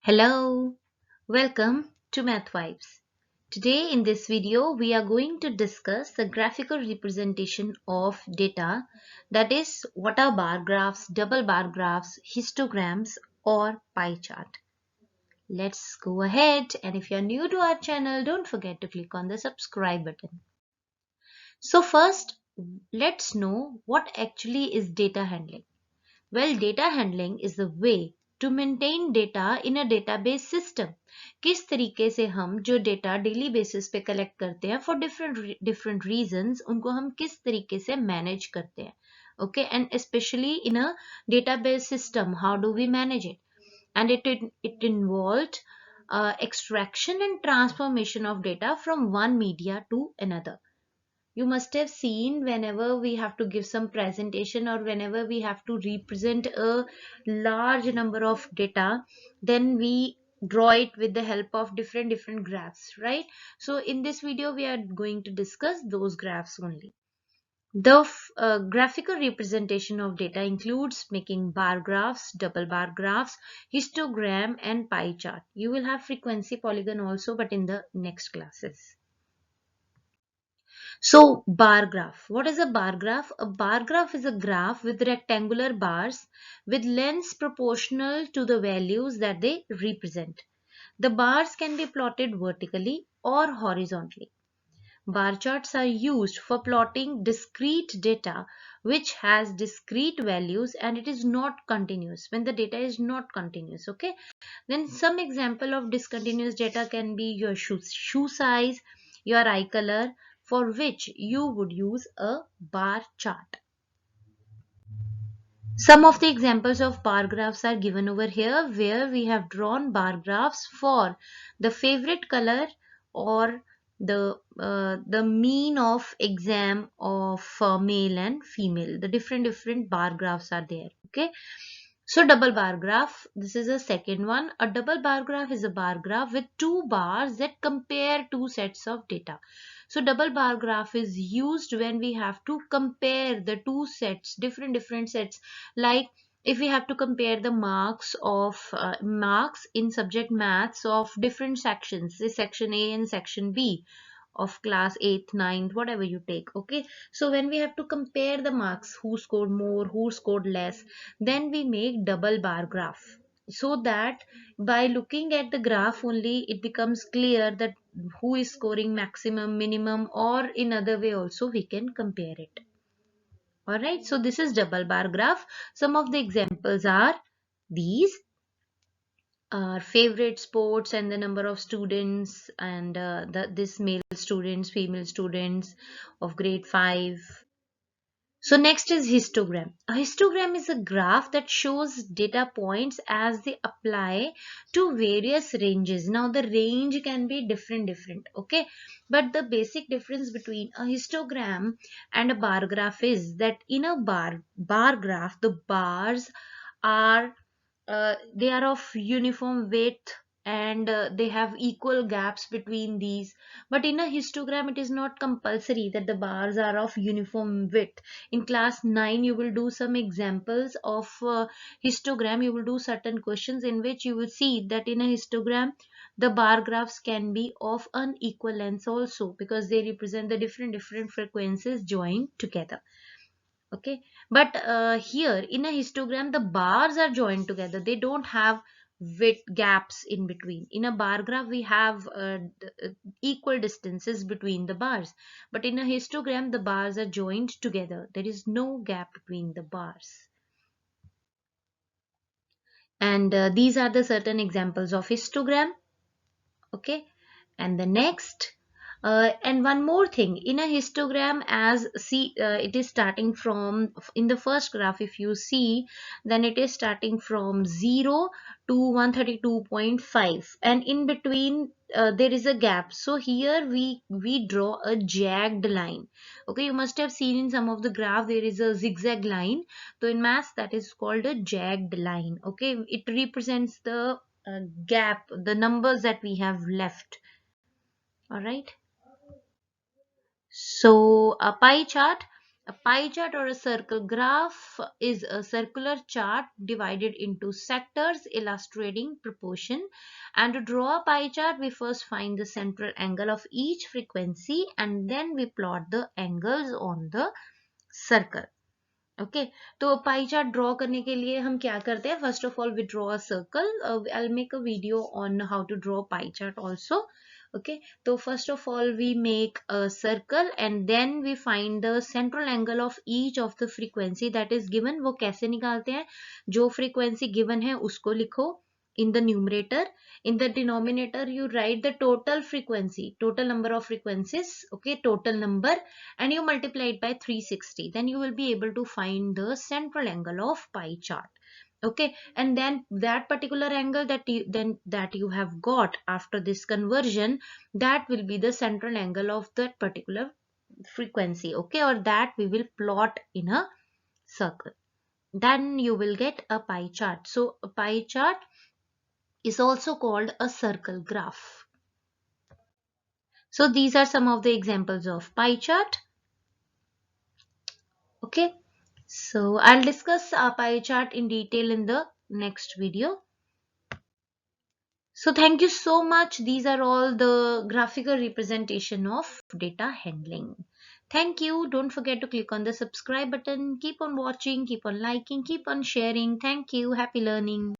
Hello, welcome to Math Vibes. Today in this video we are going to discuss the graphical representation of data, that is what are bar graphs, double bar graphs, histograms or pie chart. Let's go ahead, and if you are new to our channel, don't forget to click on the subscribe button. So first, let's know what actually is data handling. Well, data handling is the way to maintain data in a database system. किस तरीके से हम जो data daily basis पे collect करते हैं for different reasons, उनको हम किस तरीके से मैनेज करते हैं. Okay, and especially in a database system, how do we manage it? And it involved extraction and transformation of data from one media to another. You must have seen whenever we have to give some presentation or whenever we have to represent a large number of data, then we draw it with the help of different graphs, right? So in this video we are going to discuss those graphs only. The graphical representation of data includes making bar graphs, double bar graphs, histogram and pie chart. You will have frequency polygon also, but in the next classes. So bar graph. What is a bar graph? A bar graph is a graph with rectangular bars with lengths proportional to the values that they represent. The bars can be plotted vertically or horizontally. Bar charts are used for plotting discrete data which has discrete values and it is not continuous, when the data is not continuous. Okay, then some example of discontinuous data can be your shoe size, your eye color, for which you would use a bar chart. Some of the examples of bar graphs are given over here, where we have drawn bar graphs for the favorite color or the mean of exam of male and female. The different bar graphs are there. Okay. So double bar graph, this is a second one. A double bar graph is a bar graph with two bars that compare two sets of data. So double bar graph is used when we have to compare the two sets, different sets. Like if we have to compare the marks in subject maths of different sections, say section A and section B of class 8th, 9th, whatever you take. Okay, so when we have to compare the marks, who scored more, who scored less, then we make double bar graph, so that by looking at the graph only it becomes clear that who is scoring maximum, minimum, or in other way also we can compare it. Alright, so this is double bar graph. Some of the examples are these: our favorite sports and the number of students, and this male students, female students of grade 5. So next is histogram. A histogram is a graph that shows data points as they apply to various ranges. Now the range can be different, okay, but the basic difference between a histogram and a bar graph is that in a bar graph the bars are they are of uniform width, and they have equal gaps between these. But in a histogram it is not compulsory that the bars are of uniform width. In class 9 you will do some examples of histogram. You will do certain questions in which you will see that in a histogram the bar graphs can be of unequal lengths also, because they represent the different frequencies joined together. Okay, but here in a histogram the bars are joined together, they don't have width gaps in between. In a bar graph we have equal distances between the bars, but in a histogram the bars are joined together, there is no gap between the bars. And these are the certain examples of histogram. Okay, and the next and one more thing, in a histogram, as see it is starting from, in the first graph if you see, then it is starting from 0 to 132.5, and in between there is a gap. So here we draw a jagged line. Okay, you must have seen in some of the graph there is a zigzag line. So in maths that is called a jagged line. Okay, it represents the gap, the numbers that we have left. All right. So a pie chart. A pie chart or a circle graph is a circular chart divided into sectors illustrating proportion. And to draw a pie chart, we first find the central angle of each frequency and then we plot the angles on the circle. Okay तो pie chart draw करने के लिए हम क्या करते हैं first of all we draw a circle I make a video on how to draw pie chart also okay तो first of all we make a circle and then we find the central angle of each of the frequency that is given वो कैसे निकालते हैं जो frequency given है उसको लिखो in the numerator. In the denominator you write the total frequency, total number of frequencies, okay, total number, and you multiply it by 360. Then you will be able to find the central angle of pie chart. Okay, and then that particular angle that you have got after this conversion, that will be the central angle of that particular frequency, okay, or that we will plot in a circle. Then you will get a pie chart. So a pie chart is also called a circle graph. So these are some of the examples of pie chart. Okay, so I'll discuss a pie chart in detail in the next video. So thank you so much. These are all the graphical representation of data handling. Thank you. Don't forget to click on the subscribe button. Keep on watching, keep on liking, keep on sharing. Thank you. Happy learning.